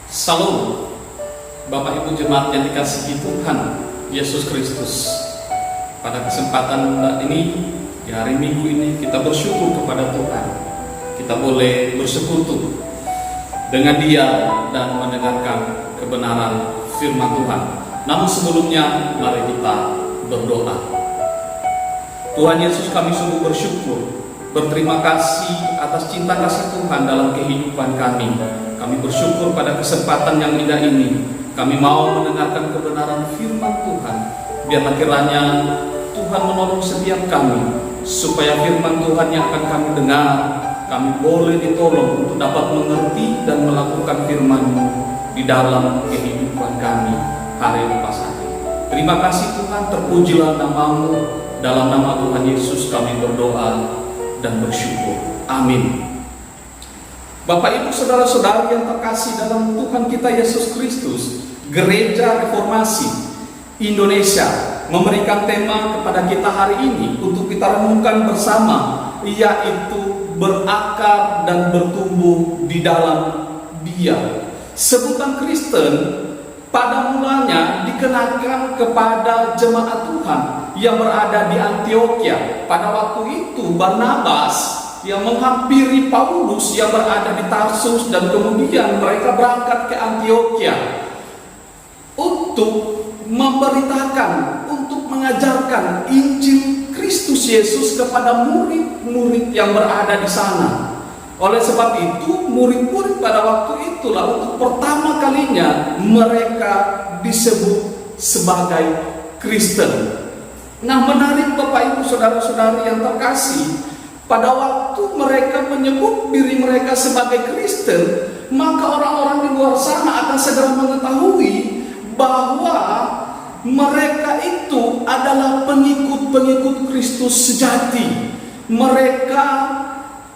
Salam, Bapak Ibu Jemaat yang dikasihi Tuhan Yesus Kristus. Pada kesempatan ini, di hari Minggu ini, kita bersyukur kepada Tuhan. Kita boleh bersekutu dengan Dia dan mendengarkan kebenaran firman Tuhan. Namun sebelumnya, mari kita berdoa. Tuhan Yesus, kami sungguh bersyukur, berterima kasih atas cinta kasih Tuhan dalam kehidupan kami. Kami bersyukur pada kesempatan yang indah ini. Kami mau mendengarkan kebenaran firman Tuhan. Biarlah kiranya Tuhan menolong setiap kami, supaya firman Tuhan yang akan kami dengar, kami boleh ditolong untuk dapat mengerti dan melakukan firman-Mu di dalam kehidupan kami hari lepas hari. Terima kasih Tuhan, terpujilah nama-Mu. Dalam nama Tuhan Yesus kami berdoa dan bersyukur. Amin. Bapak Ibu saudara-saudari yang terkasih dalam Tuhan kita Yesus Kristus, Gereja Reformasi Indonesia memberikan tema kepada kita hari ini untuk kita renungkan bersama, yaitu berakar dan bertumbuh di dalam Dia. Sebutan Kristen pada mulanya dikenakan kepada jemaat Tuhan yang berada di Antioquia. Pada waktu itu Barnabas yang menghampiri Paulus yang berada di Tarsus, dan kemudian mereka berangkat ke Antioquia untuk memberitakan, untuk mengajarkan Injil Kristus Yesus kepada murid-murid yang berada di sana. Oleh sebab itu, murid-murid pada waktu itulah untuk pertama kalinya mereka disebut sebagai Kristen. Nah, menarik Bapak Ibu saudara-saudari yang terkasih, pada waktu mereka menyebut diri mereka sebagai Kristen, maka orang-orang di luar sana akan segera mengetahui bahwa mereka itu adalah pengikut-pengikut Kristus sejati. Mereka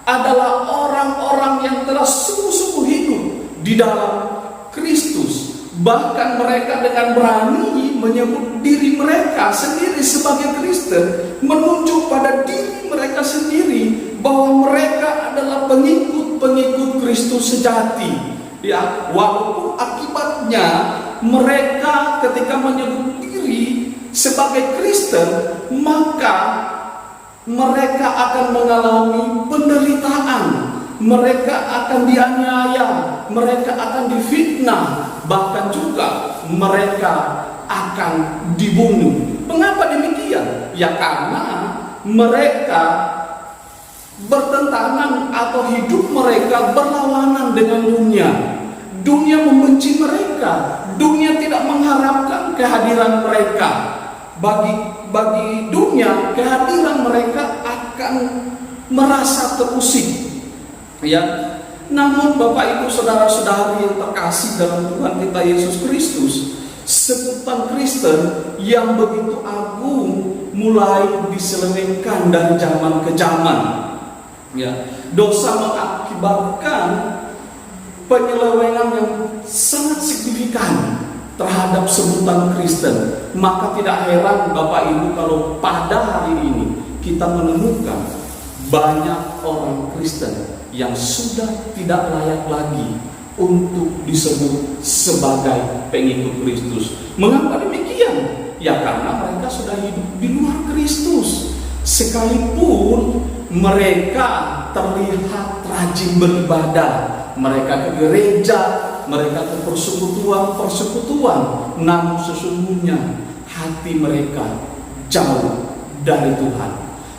adalah orang-orang yang telah sungguh-sungguh hidup di dalam Kristus. Bahkan mereka dengan berani menyebut diri mereka sendiri sebagai Kristen, menunjuk pada diri mereka sendiri bahwa mereka adalah pengikut-pengikut Kristus sejati. Ya, walaupun akibatnya mereka ketika menyebut diri sebagai Kristen, maka mereka akan mengalami penderitaan, mereka akan dianiaya, mereka akan difitnah, bahkan juga mereka akan dibunuh. Mengapa demikian? Ya karena mereka bertentangan atau hidup mereka berlawanan dengan dunia. Dunia membenci mereka, dunia tidak mengharapkan kehadiran mereka. Bagi dunia, kehadiran mereka akan merasa terusik. Ya, namun Bapak Ibu saudara-saudari yang terkasih dalam Tuhan kita Yesus Kristus, sebutan Kristen yang begitu agung mulai diselewengkan dari zaman ke zaman. Ya, dosa mengakibatkan penyelewengan yang sangat signifikan terhadap sebutan Kristen. Maka tidak heran Bapak Ibu kalau pada hari ini kita menemukan banyak orang Kristen yang sudah tidak layak lagi untuk disebut sebagai pengikut Kristus. Mengapa demikian? Ya karena mereka sudah hidup di luar Kristus. Sekalipun mereka terlihat rajin beribadah, mereka ke gereja, mereka ke persekutuan, namun sesungguhnya hati mereka jauh dari Tuhan.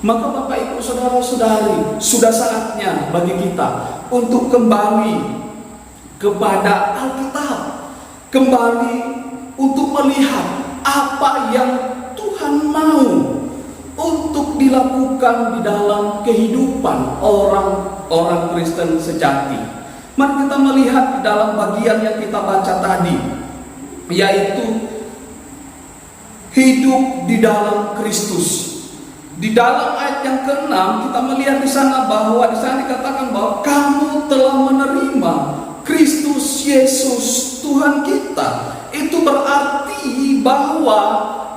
Maka Bapak Ibu saudara-saudari, sudah saatnya bagi kita untuk kembali kepada Alkitab, kembali untuk melihat apa yang Tuhan mau untuk dilakukan di dalam kehidupan orang-orang Kristen sejati. Mari kita melihat di dalam bagian yang kita baca tadi, yaitu hidup di dalam Kristus. Di dalam ayat yang ke-6 kita melihat di sana bahwa di sana dikatakan bahwa kamu telah menerima Kristus Yesus Tuhan kita. Itu berarti bahwa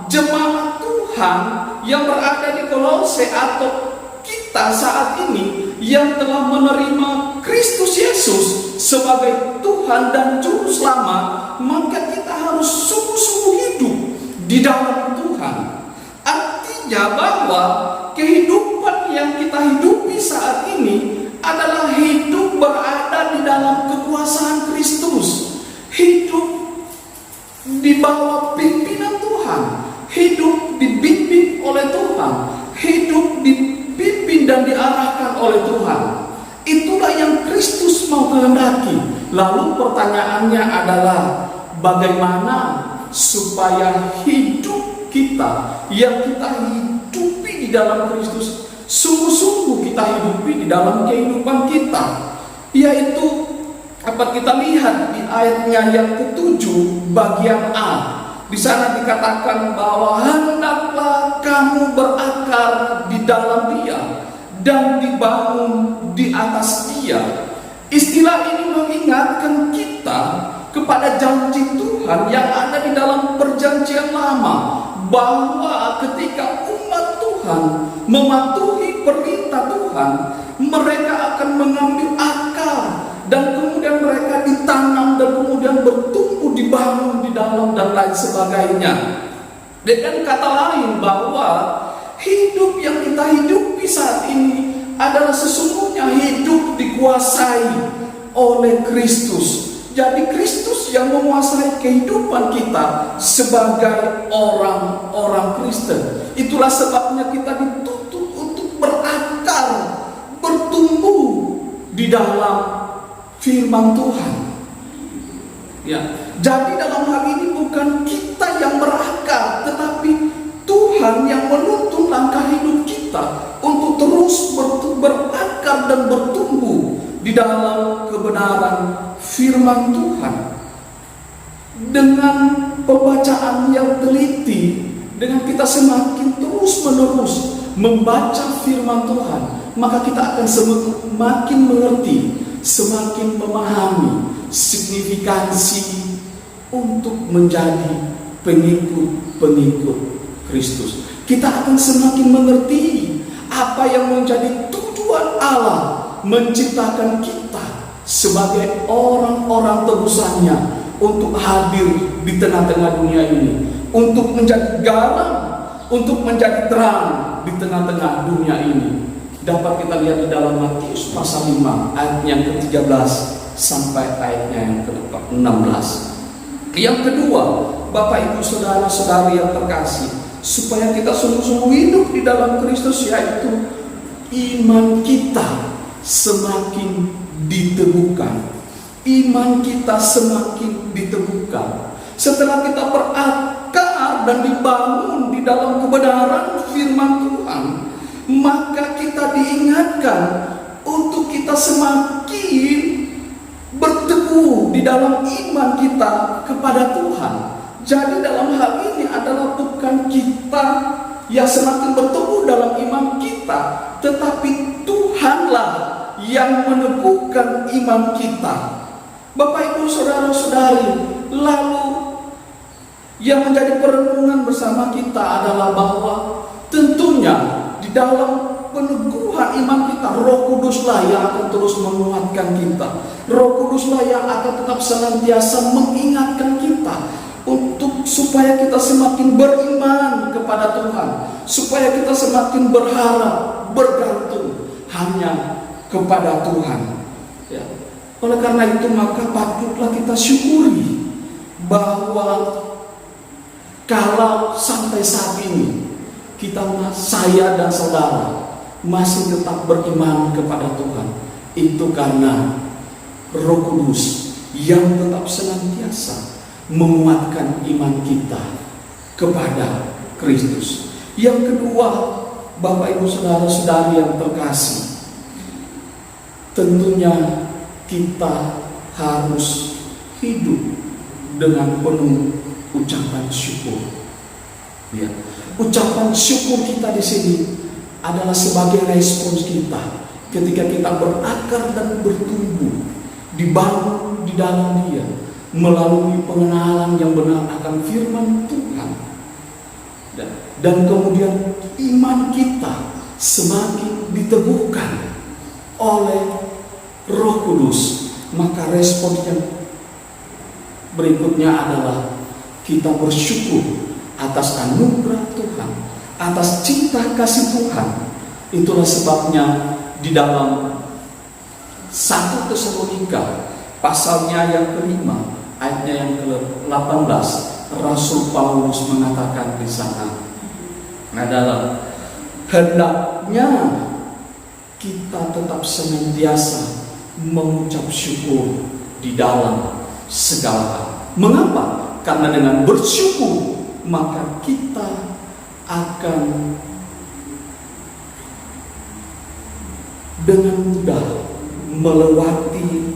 jemaat Tuhan yang berada di Kolose atau kita kita saat ini yang telah menerima Kristus Yesus sebagai Tuhan dan Juru Selamat, maka kita harus sungguh-sungguh hidup di dalam Tuhan. Artinya bahwa kehidupan yang kita hidupi saat ini adalah hidup berada di dalam kekuasaan Kristus, hidup di bawah pimpinan Tuhan, hidup dibimbing oleh Tuhan, hidup dipimpin dan diarahkan oleh Tuhan. Itulah yang Kristus mau kehendaki. Lalu pertanyaannya adalah bagaimana supaya hidup kita yang kita hidupi di dalam Kristus sungguh-sungguh kita hidupi di dalam kehidupan kita, yaitu dapat kita lihat di ayatnya yang ke-7 bagian A. Di sana dikatakan bahwa hendaklah kamu berakar di dalam Dia dan dibangun di atas Dia. Istilah ini mengingatkan kita kepada janji Tuhan yang ada di dalam perjanjian lama, bahwa ketika umat Tuhan mematuhi perintah Tuhan, mereka akan mengambil akar dan kemudian mereka ditanam dan kemudian bertumbuh, dibangun di dalam dan lain sebagainya. Dengan kata lain, bahwa hidup yang kita hidupi saat ini adalah sesungguhnya hidup dikuasai oleh Kristus. Jadi Kristus yang menguasai kehidupan kita sebagai orang-orang Kristen. Itulah sebabnya kita dituntut untuk berakar, bertumbuh di dalam firman Tuhan. Ya, jadi dalam hal ini bukan kita yang berakar, tetapi Tuhan yang menuntun langkah hidup kita untuk terus berakar dan bertumbuh di dalam kebenaran firman Tuhan. Dengan pembacaan yang teliti, dengan kita semakin terus-menerus membaca firman Tuhan, maka kita akan semakin mengerti, semakin memahami signifikansi untuk menjadi pengikut-pengikut Kristus. Kita akan semakin mengerti apa yang menjadi tujuan Allah menciptakan kita sebagai orang-orang tebusannya untuk hadir di tengah-tengah dunia ini, untuk menjadi garam, untuk menjadi terang di tengah-tengah dunia ini. Dapat kita lihat di dalam Matius pasal 5 ayat yang ke-13 sampai ayatnya yang ke-16. Yang kedua, Bapak Ibu Saudara-saudari yang terkasih, supaya kita sungguh-sungguh hidup di dalam Kristus, yaitu iman kita semakin diteguhkan. Iman kita semakin diteguhkan. Setelah kita berakar dan dibangun di dalam kebenaran firman Tuhan, maka kita diingatkan untuk kita semakin berteguh di dalam iman kita kepada Tuhan. Jadi dalam hal ini adalah bukan kita yang semakin bertumbuh dalam iman kita, tetapi Tuhanlah yang meneguhkan iman kita. Bapak Ibu Saudara-saudari, lalu yang menjadi perenungan bersama kita adalah bahwa tentunya di dalam peneguhan iman kita, Roh Kuduslah yang akan terus menguatkan kita. Roh Kuduslah yang akan tetap senantiasa mengingatkan kita untuk supaya kita semakin beriman kepada Tuhan, supaya kita semakin berharap, bergantung hanya kepada Tuhan. Ya. Oleh karena itu maka patutlah kita syukuri bahwa kalau sampai saat ini kita, saya dan saudara masih tetap beriman kepada Tuhan, itu karena Roh Kudus yang tetap senantiasa menguatkan iman kita kepada Kristus. Yang kedua, Bapak Ibu Saudara-saudari yang terkasih, tentunya kita harus hidup dengan penuh ucapan syukur. Ya. Ucapan syukur kita di sini adalah sebagai respons kita ketika kita berakar dan bertumbuh, dibangun di dalam Dia melalui pengenalan yang benar akan firman Tuhan. Dan kemudian iman kita semakin diteguhkan oleh Roh Kudus, maka respon yang berikutnya adalah kita bersyukur atas anugerah Tuhan, atas cinta kasih Tuhan. Itulah sebabnya di dalam 1 Tesalonika pasalnya yang kelima, ayatnya yang ke-18, Rasul Paulus mengatakan di sana adalah hendaknya kita tetap senantiasa mengucap syukur di dalam segala hal. Mengapa? Karena dengan bersyukur maka kita akan dengan mudah melewati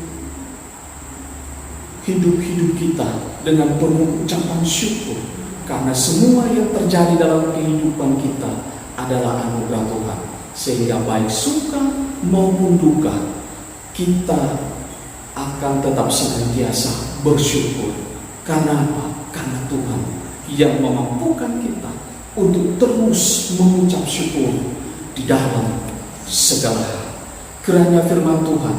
hidup-hidup kita dengan penuh ucapan syukur, karena semua yang terjadi dalam kehidupan kita adalah anugerah Tuhan. Sehingga baik suka maupun duka, kita akan tetap senantiasa bersyukur. Karena apa? Karena Tuhan yang memampukan kita untuk terus mengucap syukur di dalam segala hal. Kiranya firman Tuhan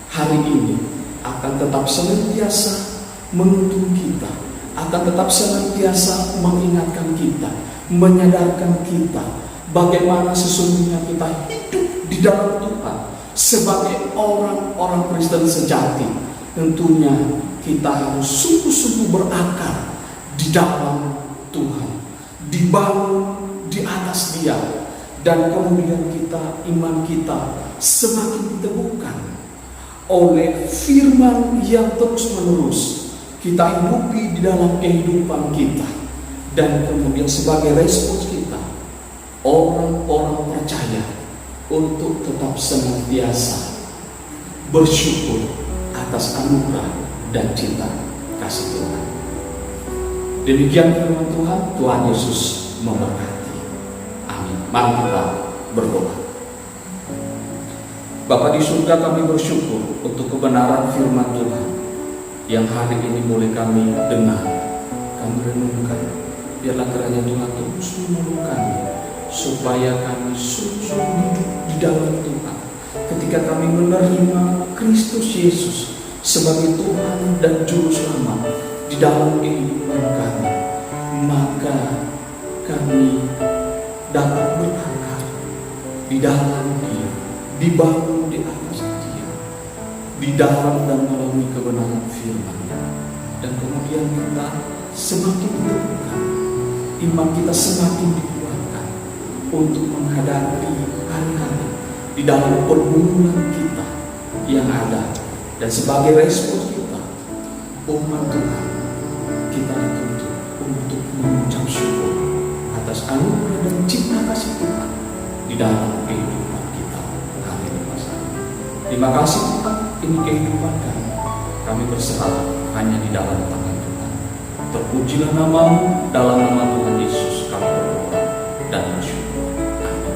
hari ini akan tetap senantiasa menuntun kita, akan tetap senantiasa mengingatkan kita, menyadarkan kita bagaimana sesungguhnya kita hidup di dalam Tuhan sebagai orang-orang Kristen sejati. Tentunya kita harus sungguh-sungguh berakar di dalam Tuhan, dibangun di atas Dia, dan kemudian iman kita semakin diteguhkan oleh firman yang terus-menerus kita hidupi di dalam kehidupan kita. Dan kemudian sebagai respons kita, orang-orang percaya untuk tetap senantiasa bersyukur atas anugerah dan cinta kasih Tuhan. Demikian firman Tuhan. Tuhan Yesus memberkati. Amin. Mari kita berdoa. Bapa di surga, kami bersyukur untuk kebenaran firman Tuhan yang hari ini boleh kami dengar, kami renungkan. Biarlah kiranya Tuhan terus menolong kami supaya kami sungguh-sungguh hidup di dalam Tuhan. Ketika kami menerima Kristus Yesus sebagai Tuhan dan Juru Selamat di dalam kehidupan kami, maka kami dapat berakar di dalam Dia, dibangun di atas Dia, di dalam dan melalui kebenaran firman-Nya. Dan kemudian kita semakin diteguhkan, iman kita semakin dikuatkan untuk menghadapi hari-hari di dalam pergumulan kita yang ada. Dan sebagai respons kita, umat Tuhan, kita dituntut untuk mengucap syukur atas anugerah dan cinta kasih Tuhan di dalam kehidupan kita hari ini. Terima kasih Tuhan, ini kehidupan kami. Kami berserah hanya di dalam tangan Tuhan. Terpujilah nama-Mu, dalam nama Tuhan Yesus kami berdoa dan bersyukur. Amin.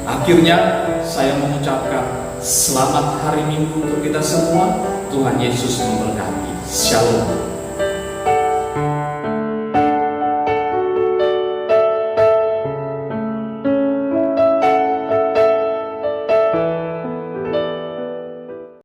Akhirnya saya mengucapkan selamat hari Minggu untuk kita semua. Tuhan Yesus memberkati. Shalom.